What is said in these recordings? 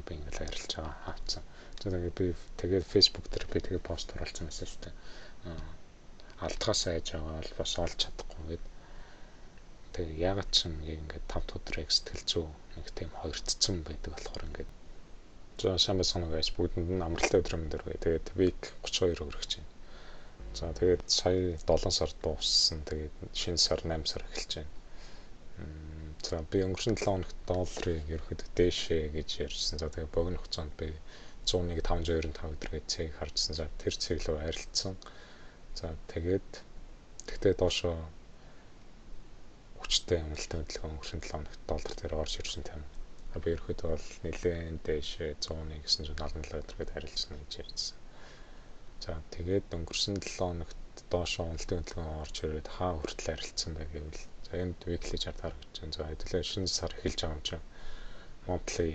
би ингээл арилж байгаа хаацсан. Тэгээд би тэгээд Facebook дээр би тэгээд пост оруулсан байсан шүү дээ. Алдгаас айж байгаа бол бас олж чадахгүй гээд тэгээд ягаад ч ингээд 5 өдрийг сэтгэл зүй нэг тийм хоёрцсон байдаг болохоор ингээд за сайн байна guys бүгдэнд нь амралтай өдөр өндөр бай. Тэгээд week 32 өргөж байна. За тэгээд сая 7 сар дууссан. Тэгээд шинэ сар 8 сар эхэлж байна. За би өнгөрсөн 7 хоногт долларыг ерөөхдөө дээшээ гэж ярьсан. За тэгээд богино хугацаанд би 101 595 өдрөгээ цэг харжсан. За тэр цэг рүү арилцсан. За тэгээд тэгтээ доошоо хүчтэй амралтын хөдөлгөөн өнгөрсөн 7 хоногт доллар дээр орж ирсэн тийм. Би ерөөхдөө бол нэлээд дээшээ 101 977 өдрөгээд арилцсан гэж ярьсан. За тэгээд өнгөрсөн 7 хоногт доошоо амралтын хөдөлгөөн орж ирээд хаа хүртэл арилцсан бэ гэвэл за энд weekly chart харагдаж байна. За хэдүүлээ шинэ сар эхэлж байгаа юм чинь monthly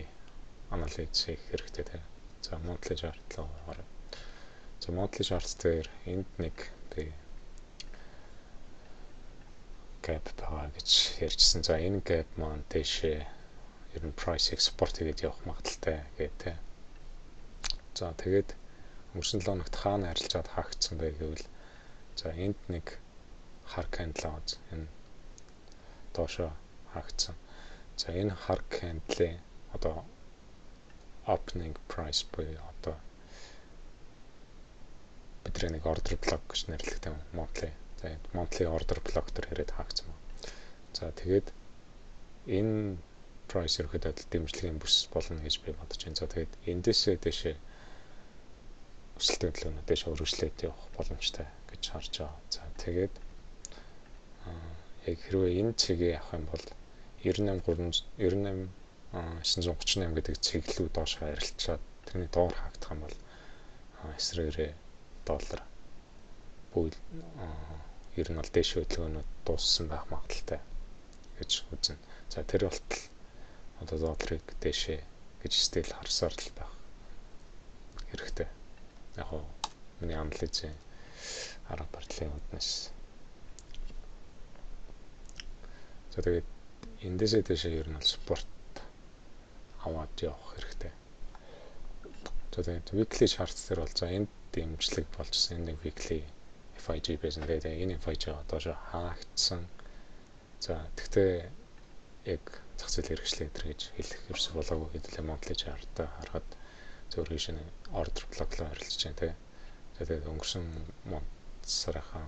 analysis хийх хэрэгтэй тийм. За monthly chart руу ороо. За monthly charts дээр энд нэг би gap байгаа гэж ярьжсэн. За энэ gap маань дэшээ ер нь price support хийгээд явах магадaltaй гэдэг. За тэгээд өнгөрсөн 7 хоногт хаана арилжаад хаагдсан бэ гэвэл за энд нэг хар candle аваад энэ доошоо хаагдсан. За энэ хар candle-ийн одоо opening price буюу одоо бидний нэг order block гэж нэрлэдэг monthly. За monthly order block төр хэрэг хаагдсан байна. За тэгээд энэ price ерөөхдөө дэмжлэгийн бүс болно гэж би бодож байна. За тэгээд эндээсээ дэшээ өсөлтийн хөдөлгөөнөд дэшээ өргөжлээд явах боломжтой гэж харж байгаа. За тэгээд яг хэрвээ энэ цэгийг авах юм бол 938 гэдэг цэглүү доош харилцаад тэрний доор хаагдах юм бол эсрэгээрээ доллар бүл ер нь бол дэшээ хөдөлгөөнөд дууссан байх магадaltaй гэж үзнэ. За тэр болтол одоо долларыг дэшээ гэж стил харсаар л байх хэрэгтэй. Яг гоо миний анализын арга барилын үднэс. За тэгээд эндээсээ дэшээ ер нь бол support аваад явах хэрэгтэй. За тэгээд weekly charts дээр бол за энд дэмжлэг болжсэн энэ weekly FIG байсан. Тэгээд энэ FIG одоо хаагдсан. За тэгтээ яг зах зээл хэрэгжлээ гэж хэлэх ерөөсөө болоогүй хэдүүлээ monthly chart-аа харахад зөвхөн шинэ order block-лоо харилцаж байна тийм. Тэгээд өнгөрсөн сарынхаа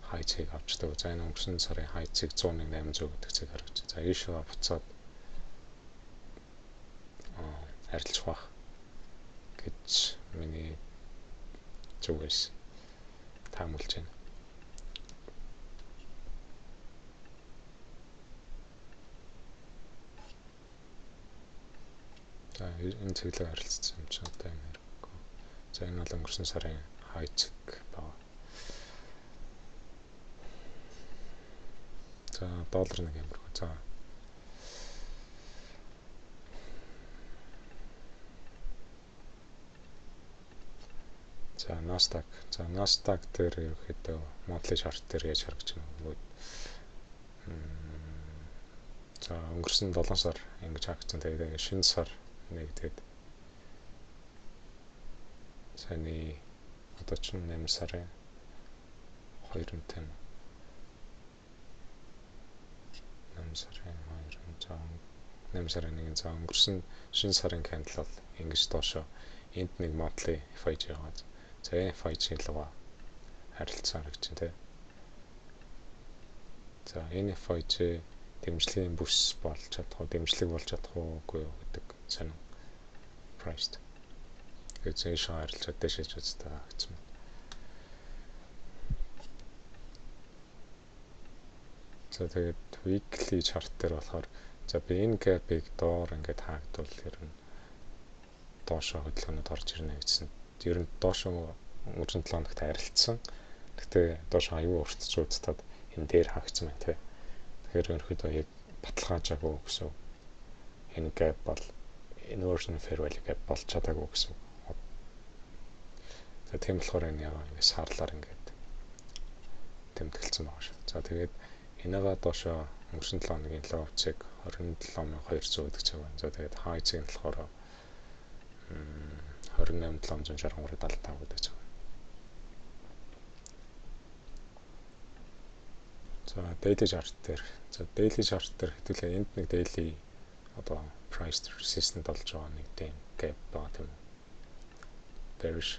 high цэг авчдаг. За энэ өнгөрсөн сарын high цэг 101.800 гэдэг цэг харагдаж байна. За ийшээ буцаад арилжах бах гэж миний зүгээс таамаглаж байна. За энэ цэглээ харилцсан юм чинь одоо юм хэрэггүй. За энэ бол өнгөрсөн сарын high цэг байна. За доллар нэг юм хэрэггүй. За за Nasdaq. За Nasdaq дээр ерөөхдөө monthly chart дээр яаж харагдаж байна вэ? За өнгөрсөн 7 сар ингэж хаагдсан. Тэгээд шинэ сар нэг тэгээд саяны одоо ч 8 сарын 2 тань 8 сарын 2 за 8 сарын 1 за өнгөрсөн шинэ сарын candle бол ингэж доошоо энд нэг monthly FIG байгаа. За энэ FIG луга харилцсан гэж байна тийм. За энэ FIG дэмжлэгийн бүс болж чадах уу, дэмжлэг болж чадах уугүй юу гэдэг сонин price. Тэгээд зэш харилцаад дэшэж үзтээ гэсэн. За тэгээд weekly chart дээр болохоор за би энэ gap-ыг доор ингээд хаагдвал ер нь доошоо хөдөлгөөнөд орж ирнэ гэсэн. Ер нь доошоо өнгөрсөн 7 хоногт арилцсан. Гэхдээ доошоо аюу уртч уудтаад энэ дээр хаагдсан байна тийм. Тэгэхээр ерөнхийдөө яг баталгаажаагүй гэсэн. Энэ gap бол inversion fair value gap болж чадаагүй гэсэн. За тийм болохоор энэ яг ингээд саарлаар ингээд тэмдэглэсэн байгаа шүү. За тэгээд энэгээ доошоо өнгөрсөн 7 хоногийн low цэг 27200 гэдэг цаг байна. За тэгээд high цэг нь болохоор 763.75 гэдэг чинь. За daily chart дээр хэдүүлээ энд нэг daily одоо price resistance болж байгаа нэг тийм gap байгаа тийм үү. Bearish.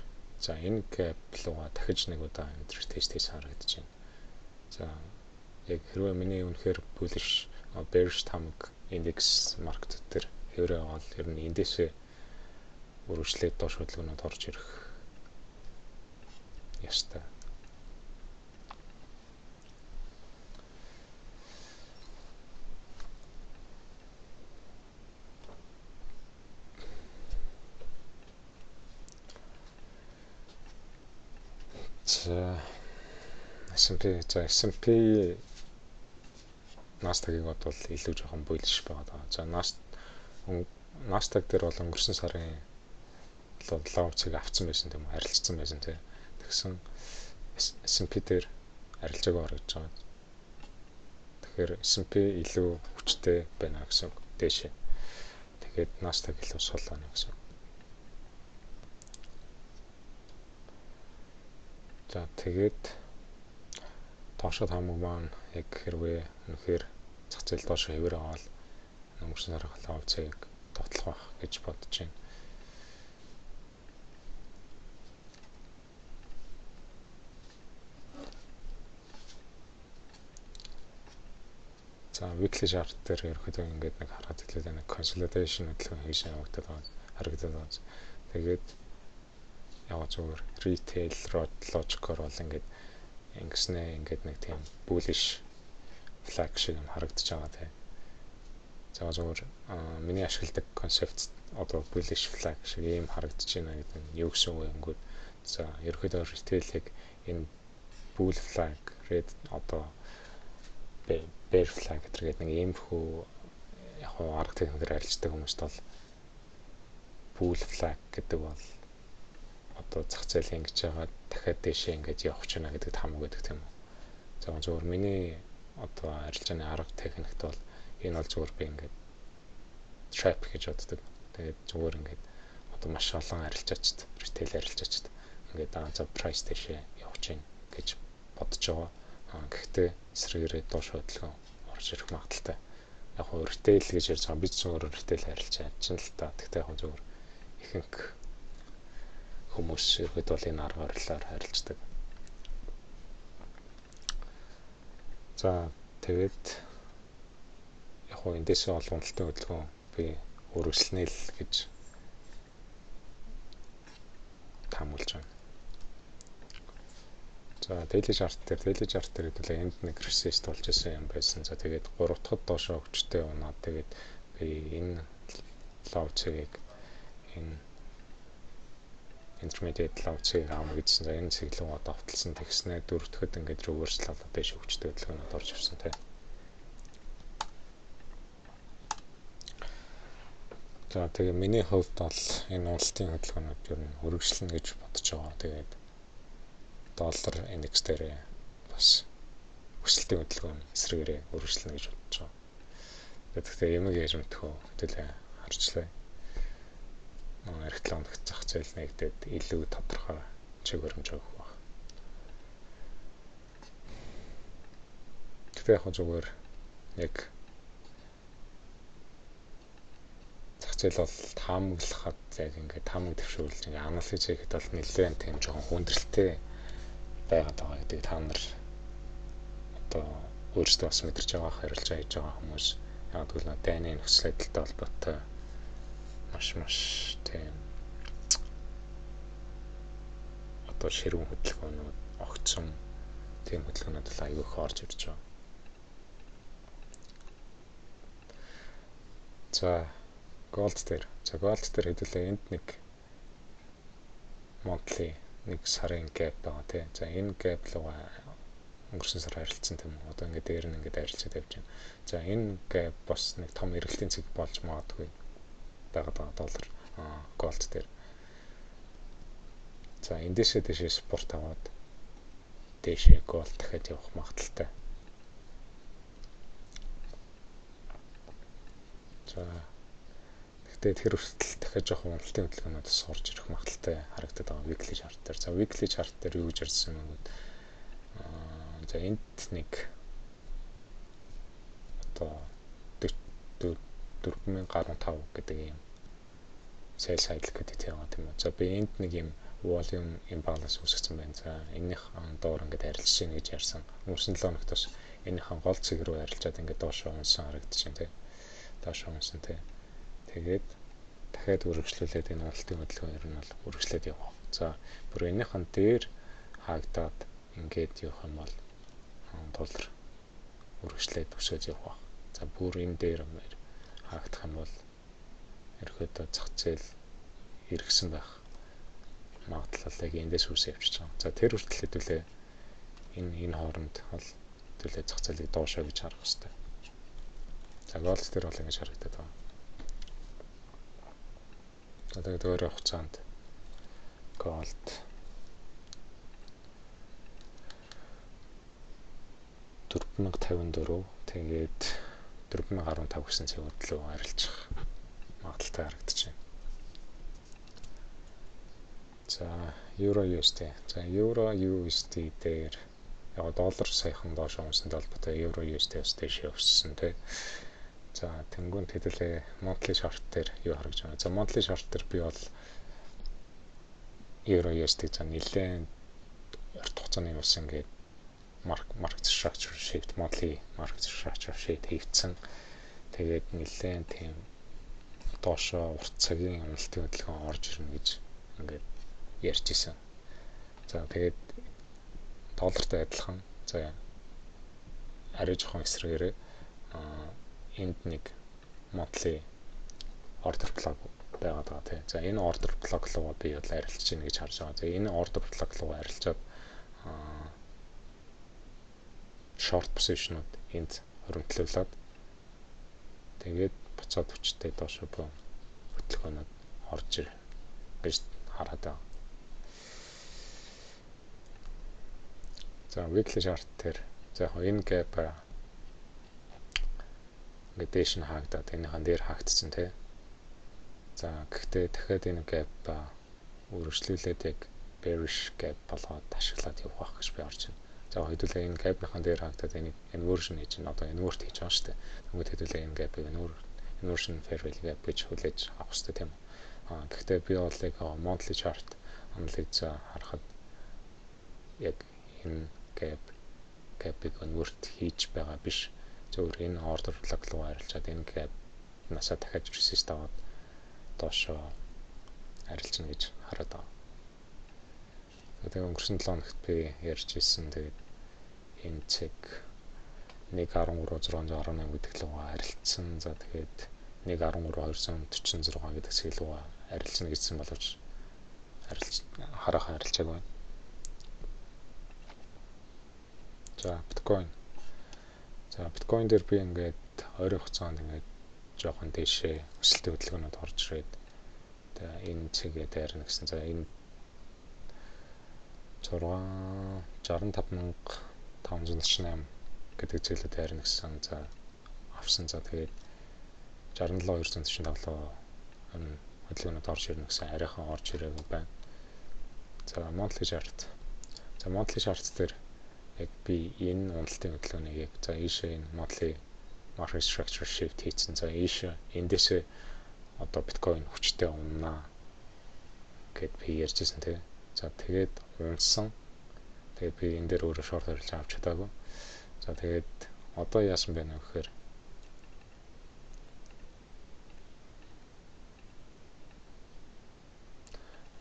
За энэ gap руугаа дахиж нэг удаа interest test харагдаж байна. За яг хэрвээ миний үнэхээр bullish bearish тамга индекс маркет дээр хэврээ бол ер нь эндээсээ үргэлжлээд доош хөдөлгөөнөд орж ирэх ястай. За S&P Nasdaq-ыг бодвол илүү жоохон bullish байгаа. За Nasdaq дээр бол өнгөрсөн сарын лоуцыг авцсан байсан тийм үү, арилжсан байсан тийм. Тэгсэн S&P дээр арилжаагүй харагдаж байгаа. Тэгэхээр S&P илүү хүчтэй байна гэсэн үг дээшээ. Тэгээд Nasdaq илүү сул байна гэсэн. За тэгээд доошо хамаг маань яг хэрвээ үнэхээр зах зээл доошо хэвээр аваад өнгөрсөн сарын лоуцыг тоглох байх гэж бодож байна. За weekly chart дээр ерөөхдөө ингээд нэг хараад ирлээ нэг consolidation хөдөлгөөн хийж явагдаад байгаа. Тэгээд яваа зүгээр retail logic-оор бол ингээд ингэснээ ингээд нэг тийм bullish flag шиг юм харагдаж байгаа тийм. За зүгээр миний ашигладаг концепт одоо bullish flag шиг юм харагдаж байна гэдэг нь юу гэсэн үг вэ гэвэл за ерөөхдөө retail-ийг энэ bull flag, red одоо bear flag гэдэг нэг иймэрхүү яг хоо арга техникээр арилждаг хүмүүст бол bull flag гэдэг бол одоо зах зээл ингэж байгаа дахиад дэшээ ингэж явах ч байна гэдэг хамаг байдаг тийм үү. За зөвхөн миний одоо арилжааны арга техникт бол энэ бол зөвхөн би ингэж trap гэж боддог. Тэгээд зөвхөн ингэж одоо маш олон арилжаачд, retail арилжаачд ингэж за price дэшээ явах чинь гэж бодож байгаа. Гэхдээ эсрэгээрээ доош хөдөлгөөн орж ирэх магадaltaй. Яг хөө retail гэж ярьж байгаа бид зөвхөн retail арилжаа чинь л та. Гэхдээ яг зөвхөн ихэнх хүмүүс ихэд бол энэ аргаар арилждаг. За тэгээд яг хөө эндээсээ ол уналтын хөдөлгөөн би өргөслөнэ л гэж таамаглаж байна. За daily chart дээр хэдүүлээ энд нэг resist болж исэн юм байсан. За тэгээд 3 дахь доошоо хүчтэй унаад тэгээд би энэ лоуцыг энэ intermediate лоуцыг аамаа гэсэн. За энэ цэглэн одоо авталсан тэгснэ 4 дахьд ингээд reversal болоод дэше хүчтэй хөдөлгөөнөд орж ирсэн тийм. За тэгээ миний хувьд бол энэ уналтын хөдөлгөөнүүд ер нь өргөжлөн гэж бодож байгаа. Тэгээд доллар индекс дээр бас өсөлтийн хөдөлгөөн эсрэгээрээ өргөжлөн гэж бодож байгаа. Тэгэхдээ ямиг яаж мэдхөө хэдүүлээ харчлаа. Реклам дэх зах зээл нэгдээд илүү тодорхой чиг баримж өгөх баг. Тэгтээ яг зүгээр яг зах зээл бол таамаглахад яг ингээд таамаг төвшүүлж ингээд анализ хийхэд бол нэлээд тийм жоохон хүндрэлтэй байгаад байгаа гэдэг та нар одоо өөрсдөө бас мэдэрч байгаа харилцаа хийж байгаа хүмүүс яг тэгвэл дайны нөхцөл байдалтай холбоотой маш тийм одоо ширүүн хөдөлгөөнүүд огцсон тийм хөдөлгөөнүүд бол аюул их орж ирж байгаа. За gold дээр хэдүүлээ энд нэг monthly нэг сарын gap байгаа тийм. За энэ gap руу өнгөрсөн сар харилцсан тийм үү. Одоо ингээд дээр нь ингээд харилцаад явж байна. За энэ gap бас нэг том эргэлтийн цэг болж магадгүй байгаа доллар gold дээр. За эндээсээ дэшээ спорт аваад дэшээ gold дахиад явах магадaltaй. За Гэтэ тэр хүртэл дахиад жоохон уналтын хөдөлгөөнөөс орж ирэх магадaltaй харагдаад байгаа weekly chart дээр. За weekly chart дээр юу гэж ярьсан юм бэ? За энд нэг одоо 4015 гэдэг юм sales cycle гэдэг байгаа тийм үү. За би энд нэг юм volume imbalance үүсгэсэн байна. За энэних доор ингээд арилж чинь гэж ярьсан. Өнгөрсөн 7 хоногт бас энэхэн гол цэг рүү арилжаад ингээд доошоо унсан харагдчихээн тий. Доошоо унсан тий. Тэгээд дахиад үргэлжлүүлээд энэ уналтын хөдөлгөөн ер нь бол үргэлжлээд явах. За бүр энэхэн дээр хаагдаад ингээд явах юм бол доллар үргэлжлээд өсөж явах. За бүр энэ дээр хаагдах юм бол ерөөдөө зах зээл эргэсэн байх магадлалыг эндээс үүсэж явчихж байгаа. За тэр хүртэл хэдүүлээ энэ хооронд бол хэдүүлээ зах зээлийг доошоо гэж харах хэрэгтэй. За голд дээр бол ингэж харагдаад байна. За тэгээд өөрөөр хугацаанд голд $4054 тэгээд 4015 гэсэн цэгүүд лөө арилжих магадaltaй харагдаж байна. За euro USD. За euro USD дээр яг доллар саяхан доош унсантай холбоотой euro USD бас дэшээ өссөн тий. За тэнгуүнд хэдүүлээ monthly chart дээр юу харагдж байна. За monthly chart дээр би бол euro USD за нэлээд урт хугацааны ус ингээд market structure shift monthly market structure shift хийгдсэн. Тэгээд нэлээд тийм доошоо урт цагийн уналтын хөдөлгөөн орж ирнэ гэж ингээд ярьж исэн. За тэгээд доллартай адилхан. За арай жоохон эсрэгээрээ энд нэг monthly order block байгаад байгаа тийм. За энэ order block руу би бол арилж чинь гэж харж байгаа. За энэ order block руу арилжаад short position-ууд энд хөрөнгөлүүлээд тэгээд буцаад хүчтэй доошоо боо хөдөлгөөнөд орж ир гэж хараад байгаа. За weekly chart дээр за яг энэ gap ингээд дэш нь хаагдаад энэхэн дээр хаагдсан тий. За гэхдээ дахиад энэ gap үргэлжлүүлээд яг bearish gap болгоод ашиглаад явах гэж би орж байна. За хэдүүлээ энэ gap-ийн дээр хаагдаад энийг inversion хийж байна. Одоо invert хийж байгаа шүү дээ. Тэгвэл хэдүүлээ энэ gap-ыг inversion fair value gap гэж хүлээж авах хэрэгтэй тийм үү. Гэхдээ би бол яг monthly chart analysis харахад яг энэ gap-ыг convert хийж байгаа биш. Зөвхөн энэ order block руу арилжаад энэ gap насаа дахиад resist аваад доошоо арилжна гэж хараад байгаа. Тэгээд өнгөрсөн 7 хоногт би ярьж ирсэн. Тэгээд энэ цэг 1.13 618 гэдэг рүү арилжсан. За тэгээд 1.13 246 гэдэг цэг рүү арилжна гэсэн боловч хараахан арилжааг байна. За биткойн. За биткойн дээр би ингээд ойрын хугацаанд ингээд жоохон дэшээ өсөлтийн хөдөлгөөнөд орж ирээд энэ цэгээ дайрна гэсэн. За энэ 655,508 гэдэг зээлүүд дайрна гэсэн. За авсан. За тэгээд 67,247 хөдөлгөөнөд орж ирнэ гэсэн арайхан орж ирээгүй байна. За monthly chart. За monthly chart дээр яг би энэ уналтын хөдөлгөөнийг яг за ийшээ энэ monthly market structure shift хийсэн. За ийшээ эндээсээ одоо биткойн хүчтэй уннаа гэд би ярьжсэн тийм. За тэгээд унсан. Тэгээд би энэ дээр өөрөө short харилж авч чадаагүй. За тэгээд одоо яасан бэ нөхөр?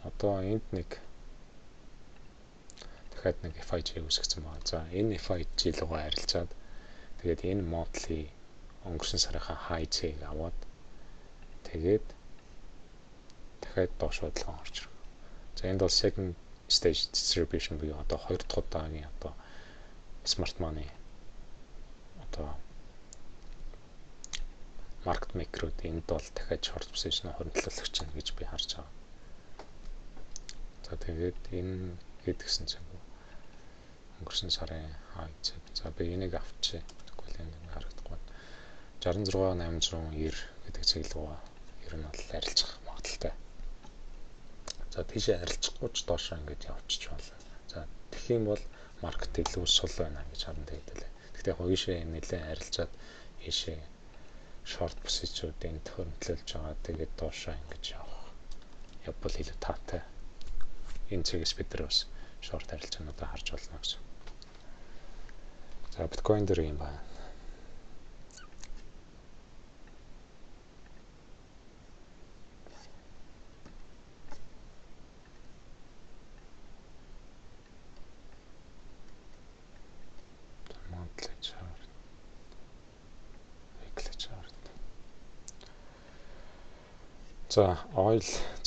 Одоо энд нэг дахиад нэг FIG үүсгэсэн байна. За энэ FIG руу арилжаад тэгээд энэ monthly өнгөрсөн сарынхаа high цэгийг аваад тэгээд дахиад доош бодлогоо орж ирэх. За энд бол second stage distribution буюу одоо 2 дахь удаагийн одоо smart money одоо market maker-ууд энд бол дахиад short position хөрөнгөлүүлэх чинь гэж би харж байгаа. За тэгээд энэ хэд гэсэн цаг өнгөрсөн сарын хай цаг. За би энийг авчи. Тэгвэл энэ харагдахгүй. 66,890 гэдэг цэглэг ер нь бол арилжах магадaltaй. За тийшээ арилжахгүй ч доошоо ингэж явчих болно. За тэгэх юм бол маркет илүү сул байна гэж харна тэгээд. Гэхдээ яг ийшээ нэлээд арилжаад ийшээ шорт позицуудын төхөөрөмтлүүлж байгаа. Тэгээд доошоо ингэж явбал илүү таатай. Энэ цэгээс бид нар бас шорт арилжаануудаа харж болно гэсэн. За биткойн дээр юм байна.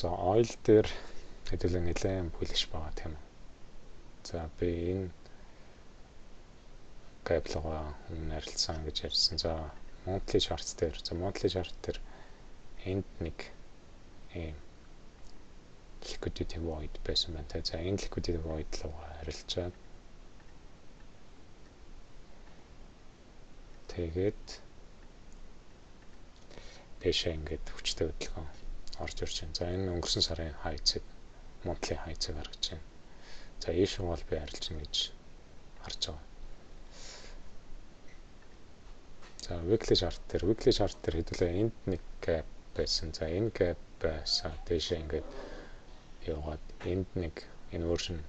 За ойл дээр хэдүүлээ нэлээд бүлэш байгаа тийм үү. За би энэ каблогоо өмнө арилцсан гэж ярьсан. За monthly chart дээр энд нэг ийм liquidity void байсан байна. За энэ liquidity void руу арилжаад тэгээд дэшээ ингээд хүчтэй хөдөлгөөн орж ирж байна. За энэ өнгөрсөн сарын хайцыг monthly хайцыг харагч байна. За ийшээ бол би арилжна гэж харж байгаа. За weekly chart дээр хэдүүлээ энд нэг gap байсан. За энэ gap байсан. Дэшээ ингээд яваад энд нэг inversion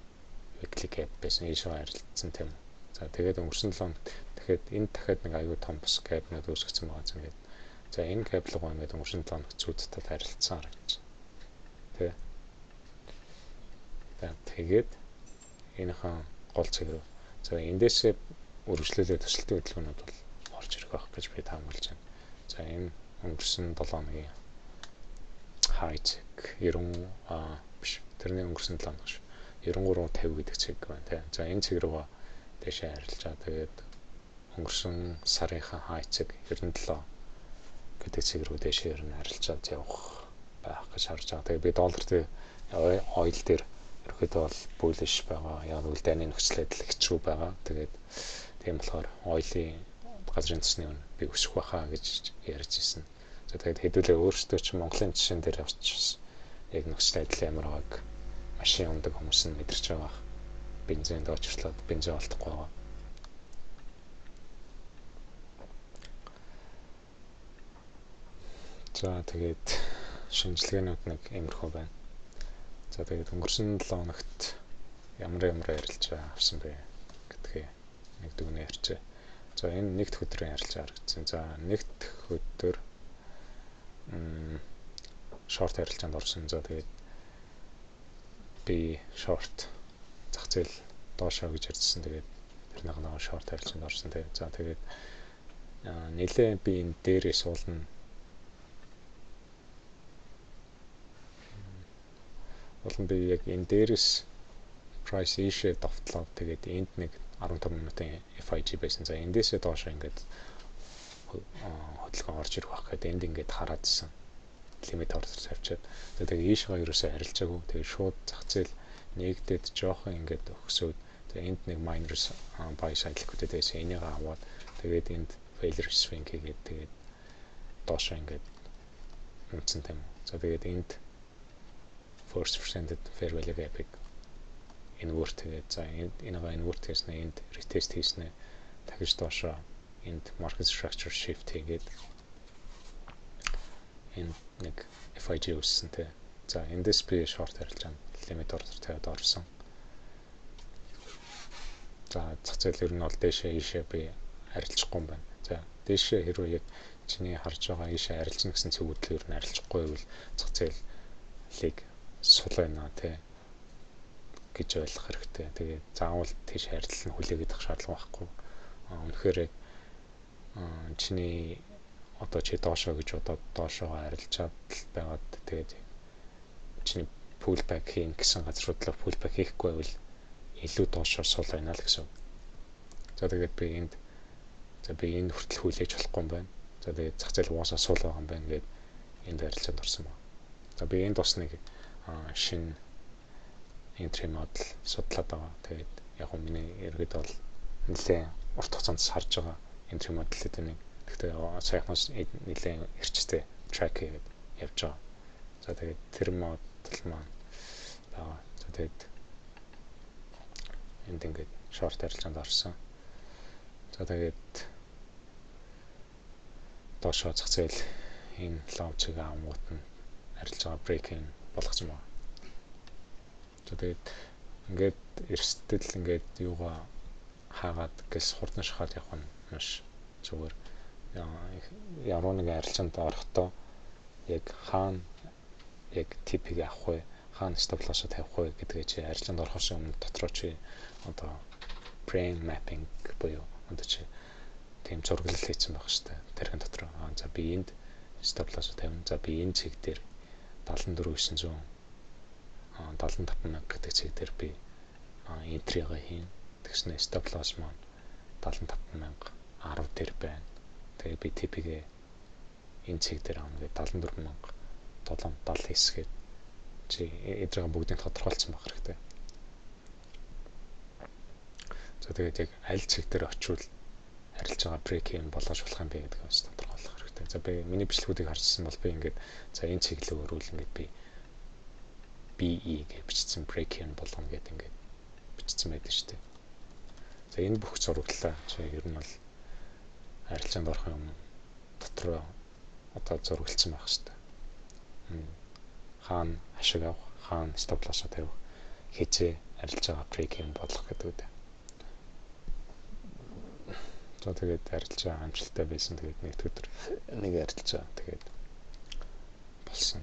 weekly gap байсан. Ийшээ арилжсан тийм. За тэгээд өнгөрсөн 7 хоногт дахиад энд дахиад нэг аюу том бус gap-нууд үүсгэсэн байгаа юм гээд. За энэ каблог ингээд өнгөрсөн 7 хоногт зүйдтэй харилцсан харагдаж байна. Тэгээд энэхэн гол цэг рүү. За эндээсээ үргэлжлүүлээ төсөлтийн хөдөлгөөнүүд бол орж ирэх байх гэж би таамаглаж байна. За энэ өнгөрсөн 7 хоногийн хай цэг 90 биш. Тэрний өнгөрсөн 7 хоног шүү. 93.50 гэдэг цэг байна. За энэ цэг рүү дэшээ арилжаа. Тэгээд өнгөрсөн сарынхаа хай цэг 97 гэдэг цэг рүү дэшээр нь арилжаад явах байх гэж харж байгаа. Тэгээд би доллар дээр ойл дээр ерөөхдөө бол bullish байгаа. Яг үл дайны нөхцөл байдал хэцүү байгаа. Тэгээд тийм болохоор ойлын газрын төсний үн би өсөх байхаа гэж ярьж ирсэн. За тэгээд хэдүүлээ өөрсдөө ч Монголын жишээн дээр явчихсан. Яг нөхцөл байдал ямар байгааг машин ундаг хүмүүс нь мэдэрч байгаа. Бензин доочрлоод бензин олдохгүй байгаа. За тэгээд шинжилгээнүүд нэг иймэрхүү байна. За тэгээд өнгөрсөн 7 хоногт ямар арилжаа авсан бэ гэдгээ нэг дүгнээ ярьчээ. За энэ нэгд өдрийн арилжаа харагдсан. За нэгд өдөр шорт арилжаанд орсон. За тэгээд би шорт зах зээл доошоо гэж ярьсан. Тэгээд тэр нэг шорт арилжаанд орсон. За тэгээд нэлээ би энэ дээрээ суулна. Болон би яг энэ дээрээс price ийшээ довтлоо. Тэгээд энд нэг 15 минутын FIG байсан. За эндээсээ доошоо ингээд хөдөлгөөн орж ирэх байх гэдэг энд ингээд хараадсэн. Лимит орж авчаад. Тэгээд ийшээ ерөөсөө арилжаагүй. Тэгээд шууд зах зээл нэгдээд жоохон ингээд өгсөөд тэгээд энд нэг minus buy side liquidity байсан. Энийг аваад тэгээд энд failure swing хийгээд тэгээд доошоо ингээд үнцэн тийм. За тэгээд энд first percented fair value gap-ыг invert тэгээд за энэгээ invert хийснэ энд retest хийснэ дахиж доошоо энд market structure shift хийгээд энд нэг FIG үүссэнтэй. За эндээс би short арилжаанд limit order тавиад орсон. За зах зээл ер нь бол дээшээ ийшээ би арилжахгүй юм байна. За дээшээ хэрвээ яг чиний харж байгаа ийшээ арилжна гэсэн цэгүүдл ер нь арилжахгүй байвал зах зээлийг сул байна тий гэж ойлгох хэрэгтэй. Тэгээд заавал тийш харилцан хүлээгээд авах шаардлага байхгүй. Үнэхээр чиний одоо чи доошоо гэж бодоод доошоо арилжаад байгаад тэгээд чиний pullback хийн гэсэн газруудлаа pullback хийхгүй байвал илүү доошоо сул байна л гэсэн. За тэгээд би энд хүртэл хүлээж болохгүй юм байна. За тэгээд зах зээл уусаа сул байгаа юм байна гээд энд арилжаад орсон байна. За би энд бас нэг шинэ entry model судлаад байгаа. Тэгээд яг нь миний эргээд бол нэлээд урт хугацаанд харж байгаа entry model гэдэг нэг. Гэхдээ саяхнаас нэлээд эрчтэй track хийгээд явж байгаа. За тэгээд тэр модал маань байгаа. За тэгээд энд ингээд шорт арилжаанд орсон. За тэгээд доошоо зах зээл энэ лаунчийг авангууд нь арилжаа брейкинг болгосон байна. За тэгээд ингээд эрсдэл ингээд юугаа хаагаад гэс хурдан шахаад явах нь маш зүгээр. Ямар нэг арилжаанд орохдоо яг хаана яг типийг авах вэ, хаана стоп-лоссоо тавих вэ гэдгээ чи арилжаанд орохоос өмнө дотроо чи одоо brain mapping буюу одоо чи тийм зураглал хийсэн байх шүү дээ. Тэрхэн дотроо за би энд стоп-лоссоо тавина. За би энэ цэг дээр 74900 75000 гэдэг цэг дээр би энтригаа хийн. Тэгснэ стоп-лосс маань 75000 10 дээр байна. Тэгээ би типигээ энэ цэг дээр авна гэдэг 74770 хэсгээд чи эдрэг бүгдийг тодорхойлсон байх хэрэгтэй. За тэгээд яг аль цэг дээр очивол арилж байгаа брейкинг болгож болох юм бэ гэдгийг бас тодорхойлох хэрэгтэй. За би миний бичлэгүүдийг харжсан бол би ингээд за энэ цэг лөө өрүүл ингээд би BE гэж бичсэн брейкинг болгоно гэдэг ингээд бичсэн байдаг шүү дээ. За энэ бүх зураглалаа чи ер нь бол арилжаанд орохын өмнө дотроо одоо зураглалсан байх хэрэгтэй. Хаана ашиг авах, хаана стоп-лоссоо тавих, хизээ арилж байгаа брейкинг болгох гэдэг үү. За тэгээд арилжаа амжилттай байсан. Тэгээд нэг өдөр нэг арилжаа тэгээд болсон.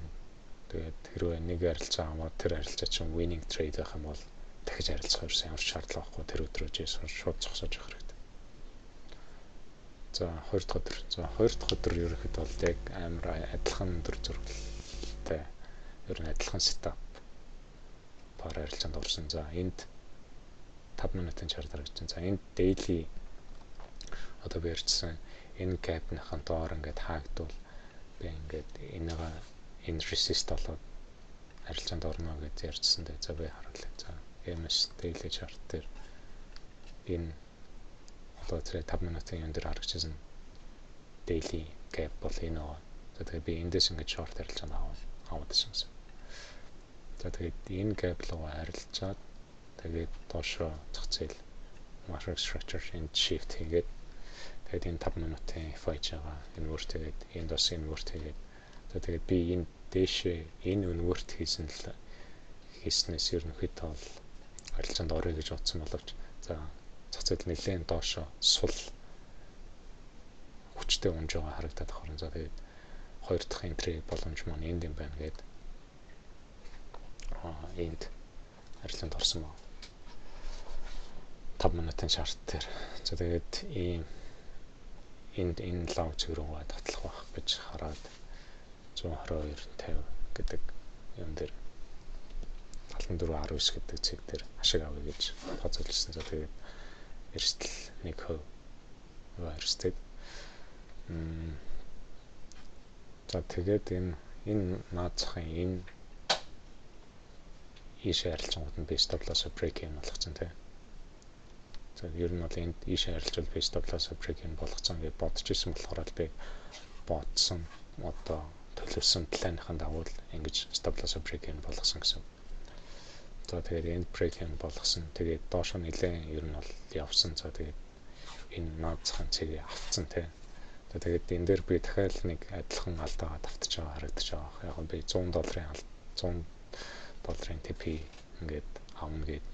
Тэгээд хэрвээ нэг арилжаа аваад тэр арилжаа чинь winning trade байх юм бол дахиж арилжах ерөөсөн ямар шаардлага байхгүй. Тэр өдрөөс шууд зогсоож явах хэрэгтэй. За 2 дахь өдөр. За 2 дахь өдөр ерөөхдөө бол яг амар адилхан өдөр зургалтай. Ер нь адилхан сетап пар арилжаанд орсон. За энд 5 минутын чар дарагдсан. За энд daily одоо би ярьсан энэ gap-ныхан доор ингээд хаагдвал би ингээд энэ resist болоод арилжаанд орно гэж ярьсан дээ. За би харуулъя. За MS daily chart дээр энэ одоо тэр 5 минутын юм дээр харагдчихсан daily gap бол энэ аа. За тэгээд би эндээс ингээд short арилжаанд аваад байсан. За тэгээд энэ gap руу арилжаад тэгээд доошоо зах зээл market structure and shift хийгээд тэгээд энэ 5 минутын FI байгаа инверт тэгээд энд бас инверт хийгээд тэгээд би энэ дээшээ энэ инверт хийснээс ерөнхийдөө бол арилжаанд орё гэж бодсон боловч за зах зээл нэлээд доошоо сул хүчтэй унж байгаа харагдаад байна. За тэгээд хоёр дахь энтри боломж маань энд юм байна гэдэг энд арилжаанд орсон байна. 5 минутын шарт дээр. За тэгээд энэ лав цэг рүү татлах байх гэж хараад 122.50 гэдэг юм дээр 74.19 гэдэг цэг дээр ашиг авъя гэж тооцоолжсэн. За тэгээд эрсдэл 1% эрсдэл. За тэгээд энэ наацхан энэ ийшээ арилжангууд нь base stop-loss break-in болгоцсон тийм. За ер нь бол энд ийшээ арилжвал base stop-loss break-in болгоцсон гэж бодож исэн болохоор л би бодсон одоо төлөвсөн планыхаа дагуу ингэж stop-loss break-in болгосон гэсэн. За тэгээд энд break-in болгосон. Тэгээд доош нь нэлээд ер нь бол явсан. За тэгээд энэ наацхан цэгийг авцсан тийм. За тэгээд энэ дээр би дахиад нэг адилхан алдаагаа давтаж байгаа харагдаж байгаа. Яг би $100 TP ингээд авна гэд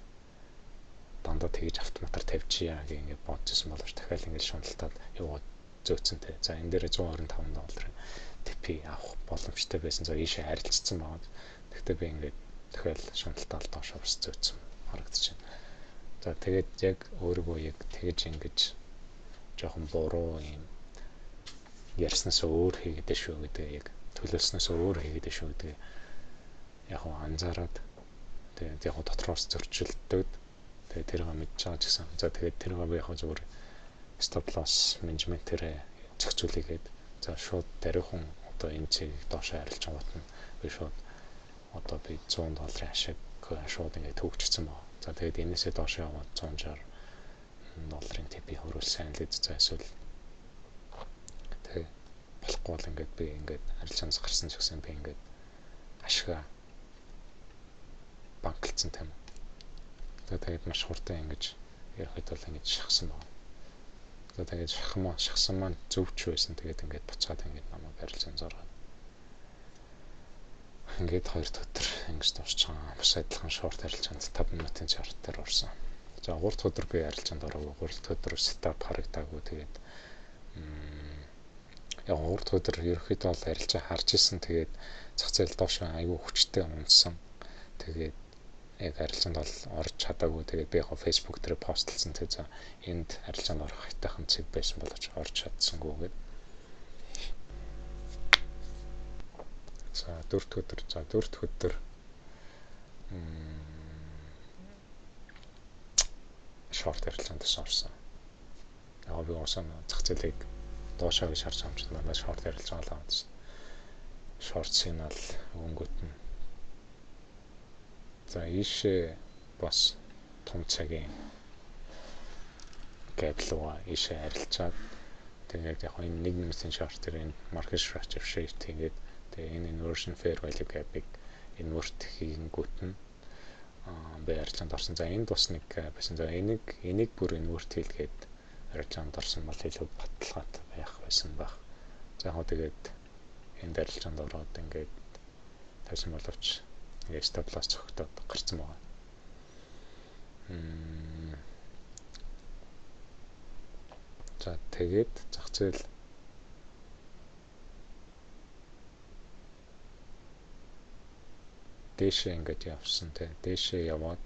дандаа тэгж автоматар тавьчихъя гэх ингээд бодчихсон боловч дахиад ингээд шуналтаад яваад зөөцсөн те. За энэ дээр $125 TP авах боломжтой байсан. За ийшээ арилжсан байгаа. Тэгтээ би ингээд дахиад шуналтаад доошоо бас зөөцсөн харагдаж байна. За тэгээд яг өөрийгөө яг тэгж ингэж жоохон буруу юм ярьснаас өөр хийгээд шүү гэдэг яг төлөвлснөөс өөр хийгээд шүү гэдэг яг анзаараад тэгээд яг дотроос зөрчилдөд тэгээд тэрийг мэдж байгаа ч гэсэн. За тэгээд тэрийг би яг зүгээр stop loss менежментээр зохицуулъя гээд за шууд дариухан одоо энэ цэгийг доошоо арилж аваад нь би шууд одоо би $100 ашиг шууд ингээд төгжчихсэн байна. За тэгээд энээсээ доошоо яваад $160 TP хөрвүүлсэн л за эсвэл тэгээд болохгүй бол ингээд би ингээд арилжаанаас гарсан ч гэсэн би ингээд ашигаа банклцсан тийм үү. Тэгээд маш хурдан ингэж ерөөхдөө бол ингэж шахсан байна. Тэгээд шахсан маань зөвч байсан. Тэгээд ингээд буцаад ингээд намайг арилжаан зоргоод ингээд 2 дахь өдөр ингэж дуусчихсан. Бас адилхан шорт арилжаанд 5 минутын шортоор орсон. За 3 дахь өдөр би арилжаанд ороогүй. 3 дахь өдөр сетап харагдаагүй. Тэгээд яг 3 дахь өдөр ерөөхдөө бол арилжаа харж исэн. Тэгээд зах зээл доош аягүй хүчтэй унсан. Тэгээд яг арилжаанд бол орж чадаагүй. Тэгээд би яг Facebook дээр постлсан. Тэгээд за энд арилжаанд орох хайтайхан цэг байсан боловч орж чадсангүй гэдэг. За 4 дахь өдөр шорт арилжаанд орсон. Яг би уусаа зах зээлийг доошоо гэж харж амжсан байна. Шорт арилжаа болоо гэсэн. Шорт сигнал өнгөт нь. За ийшээ бас том цагийн кабелуга ийшээ арилжаад тэгээд яг энэ 1 минутын шорт дээр энэ market structure shift хийгээд тэгээд энэ inversion fair value gap-ыг invert хийнгүүт нь би арилжаанд орсон. За энд бас нэг байсан. За энийг бүр invert хийлгээд арилжаанд орсон бол илүү баталгаатай байх байсан баг. За яг тэгээд энд арилжаанд ороод ингээд тавьсан боловч ингээд stop loss цогтоод гарсан байгаа. За тэгээд зах зээл дээшээ ингээд явсан те. Дээшээ яваад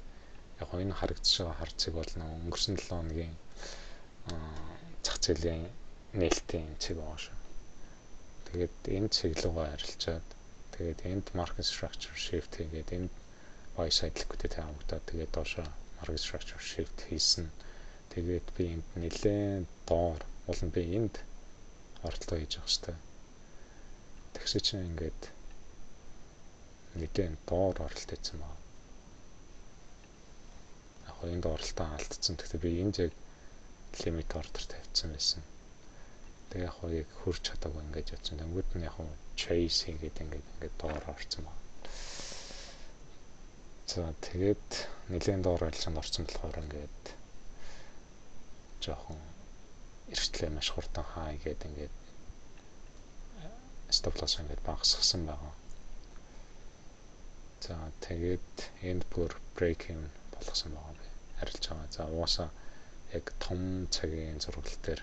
яг энэ харагдаж байгаа хар цэг бол өнгөрсөн 7 хоногийн зах зээлийн нээлтийн цэг байгаа шүү. Тэгээд энэ цэг руугаа арилжаад тэгээд энд market structure shift хийгээд энд buy side liquidity авагдаад тэгээд доошоо market structure shift хийсэн. Тэгээд би энд нэлээд доор болон би энд оролцоо хийж байгаа шүү. Тэгсээ чинь ингээд нэгэн доор оролт хийсэн байна. Яг энд оролтоо алдсан. Тэгтээ би энд яг лимит ордер тавьсан байсан. Тэгээ яг хурж чадаагүй ингэж явсан. Тэнгүүд нь яг chase хийгээд ингээд доор орсон байна. За тэгээд нэгэн доор арилжаанд орсон болохоор ингээд жоохон эрсдлээ маш хурдан хаа игээд ингээд stop loss ингээд багасгасан байгаа. За тэгээд энд бүр break even болгосон байгаа би арилж байгаа. За уусаа яг том цагийн зургал дээр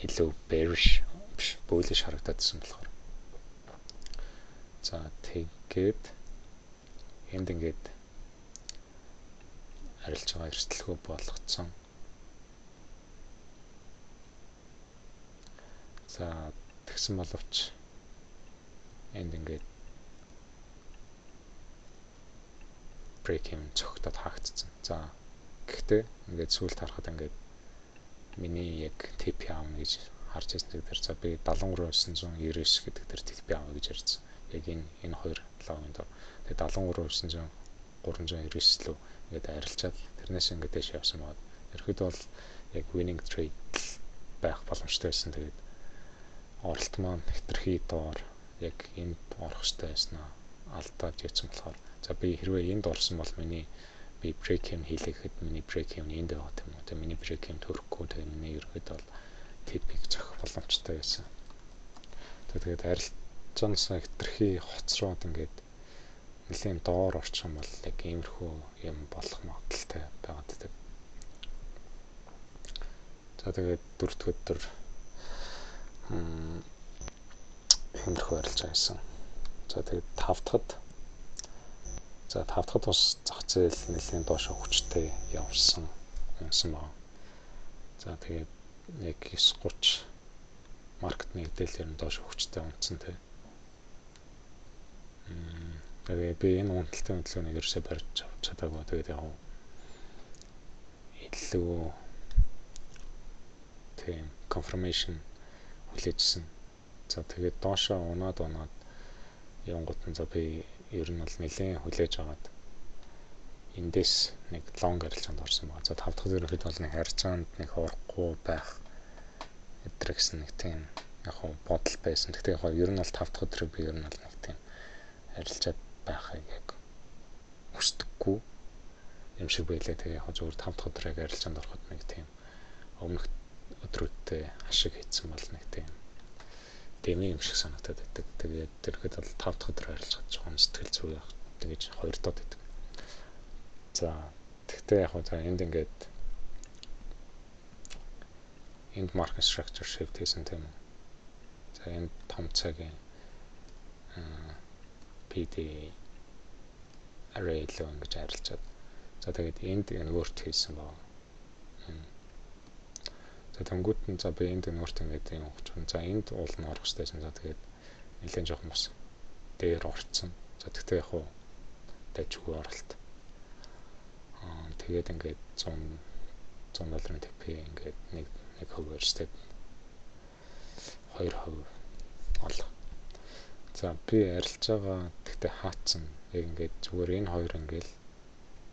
илүү bearish биш bullish харагдадсан болохоор. За тэгээд энд ингээд арилж байгаа эрсдэлгүй болгоцсон. За тэгсэн боловч энд ингээд break even цогтод хаагдсан. За гэхдээ ингээд сүүлд харахад ингээд миний яг TP аавна гэж харж ирсэн дээр за би 73999 гэдэг дээр TP аавна гэж ярьсан. Яг энэ хоёр логийн дор. Тэгээд 73999 лөө ингээд арилжаад тэрнээс ингээд дэш явсан байна. Ерхэд бол яг winning trade байх боломжтой байсан. Тэгээд оролт маань хэтэрхий доор яг энд орох хэрэгтэй байснаа алдаад яцсан болохоор за би хэрвээ энд орсон бол би break even хийлгэхэд миний break even энд байгаа юм уу? Тэгээ миний break even төрөхгүй тэгээ миний ерөөд бол TP-г зохих боломжтой байсан. Тэгээд арилжаанаас хэтэрхий хоцроод ингээд нэлийн доор орчих юм бол яг иймэрхүү юм болох магадaltaй байгаад байдаг. За тэгээд 4 дахь өдөр иймэрхүү арилжаа хийсэн. За тэгээд 5 дахьд бас зах зээл нэлийн доошо хүчтэй явсан байна. За тэгээд яг 9:30 маркет нэгдэл ер нь доошо хүчтэй унтсан тий. Тэгээд би энэ унталтын хөдөлгөөнийг ерөөсөй барьж чадаагүй. Тэгээд яг илүү тийм confirmation хүлээжсэн. За тэгээд доошо унаад явгот нь за би ер нь бол нэлээд хүлээж аваад эндээс нэг long арилжаанд орсон байна. За 5 дахь ерөнхийд бол нэг арилжаанд нэг орохгүй байх гэдэг гэсэн нэг тийм яг бодол байсан. Гэхдээ яг ер нь бол 5 дахь өдрийг би ер нь бол нэг тийм арилжаад байхыг яг хүсдэггүй юм шиг байлаа. Тэгээ яг зөвхөн 5 дахь өдрийг арилжаанд ороход нэг тийм өмнөх өдрүүдтэй ашиг хийсэн бол нэг тийм дэмий юм шиг санагдаад байдаг. Тэгээд тэрхэд бол 5 дахь өдөр арилжаад жоохон сэтгэл зүй яг тэгэж 2 доод байдаг. За тэгтээ яг за энд ингээд энд market structure shift хийсэн тийм үү. За энэ том цагийн PD array л ингэж арилжаад. За тэгээд энд invert хийсэн баа. За тэнгууд нь за би энд invert ингээд юм өгч байна. За энд уул нь орох хэрэгтэйсэн. За тэгээд нэлээд жоохон бас дээр орцсон. За тэгтээ яг дайггүй оролт. Тэгээд ингээд 100 долларын TP ингээд нэг хувиар степ 2% олох. За би арилж байгаа тэгтээ хаацсан. Яг ингээд зүгээр энэ хоёр ингээл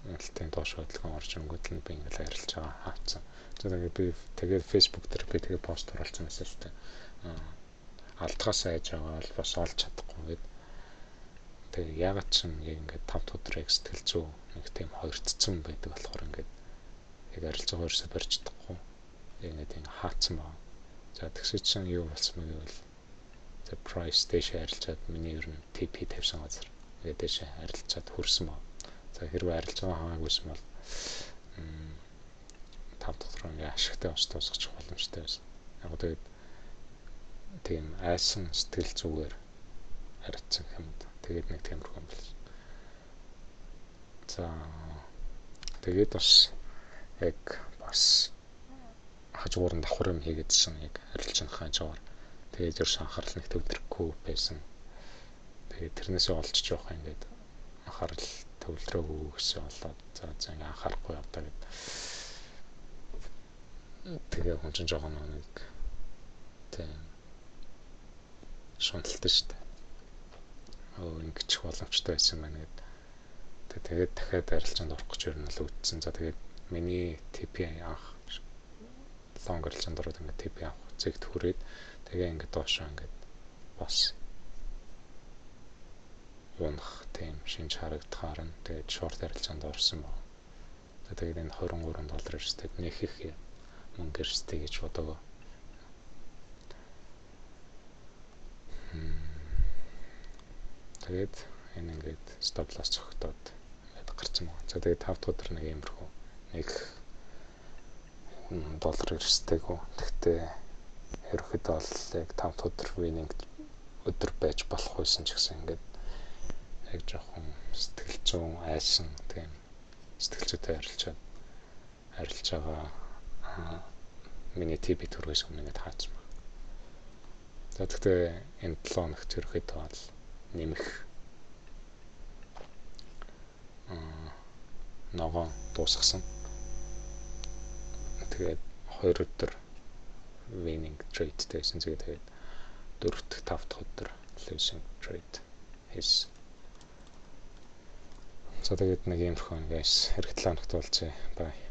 нэлтийн доош хөдөлгөөн орж ирэнгүүт л би ингээл арилж байгаа хаацсан. За тэгээд Facebook дээр би тэгээд пост оруулсан байсан шүү дээ. Алдгаас айж байгаа бол бас олж чадахгүй гэд. Тэгээд ягаад ч юм ингээд 5 дахь өдрийг сэтгэл зүй нэг тийм хоёрцсон байдаг болохоор ингээд яг арилж байгаа ерөөсөй барьж чадахгүй. Ингээд хаацсан байна. За тэгсээ чинь юу болсон бэ гэвэл за price дэше арилжаад миний ер нь TP тавьсан газар ингээд дэше арилжаад хөрсөн байна. За хэрвээ арилж байгаа хаагүйсэн бол 5 дахь өдөр ингээд ашигтай ус дуусгах боломжтой байсан. Яг тэгээд тийм айсан сэтгэл зүгээр харагдсан юм да. Тэгээд нэг тиймэрхүү юм байна. За тэгээд бас яг бас хажуугаар нь давхар юм хийгээдсэн яг арилжааны хажуугаар. Тэгээд ерөөс анхаарал нэг төвлөрөхгүй байсан. Тэгээд тэрнээсээ олж жоох ингээд анхаарал төвлөрөөгүй гэсэн болоод за ингээд анхаарахгүй явдаа гэд. Тэгээ хүн чинь жоохон нэг тийм шунталтай шүү дээ. Ингэчих боломжтой байсан байна гэд. Тэгээд дахиад арилжаанд орох гэж ер нь л үтсэн. За тэгээд миний TP авах long арилжаанд ороод ингээд TP авах зэгт хүрээд тэгээ ингээд доошоо ингээд бас унах тийм шинж харагдахаар нь тэгээд short арилжаанд орсон байна. За тэгээд энэ 23 доллар эрсдэл нэх их мөнгө эрсдэл гэж бодоагүй. Тэгээд энэ ингээд stop loss цогтоод ингээд гарсан байна. За тэгээд 5 дахь өдөр нэг иймэрхүү нэг доллар эрсдэлгүй. Тэгтээ ерөөхдөө бол яг 5 дахь өдөр winning өдөр байж болох байсан ч гэсэн ингээд яг жоохон сэтгэл зүйн айсан тийм сэтгэл зүйтэй арилж байгаа миний TP төрөөс өмнө ингээд хаацсан байна. За тэгтээ энэ 7 хоногт ерөөхдөө бол нэмэх ногоон дуусгасан. Тэгээд 2 өдөр winning trade гэсэн зэрэг тэгээд 4 дахь 5 дахь өдөр losing trade хийсэн. За тэгээд нэг юмрхон guys, хэрэгтэй хоногт уулзъя. Bye.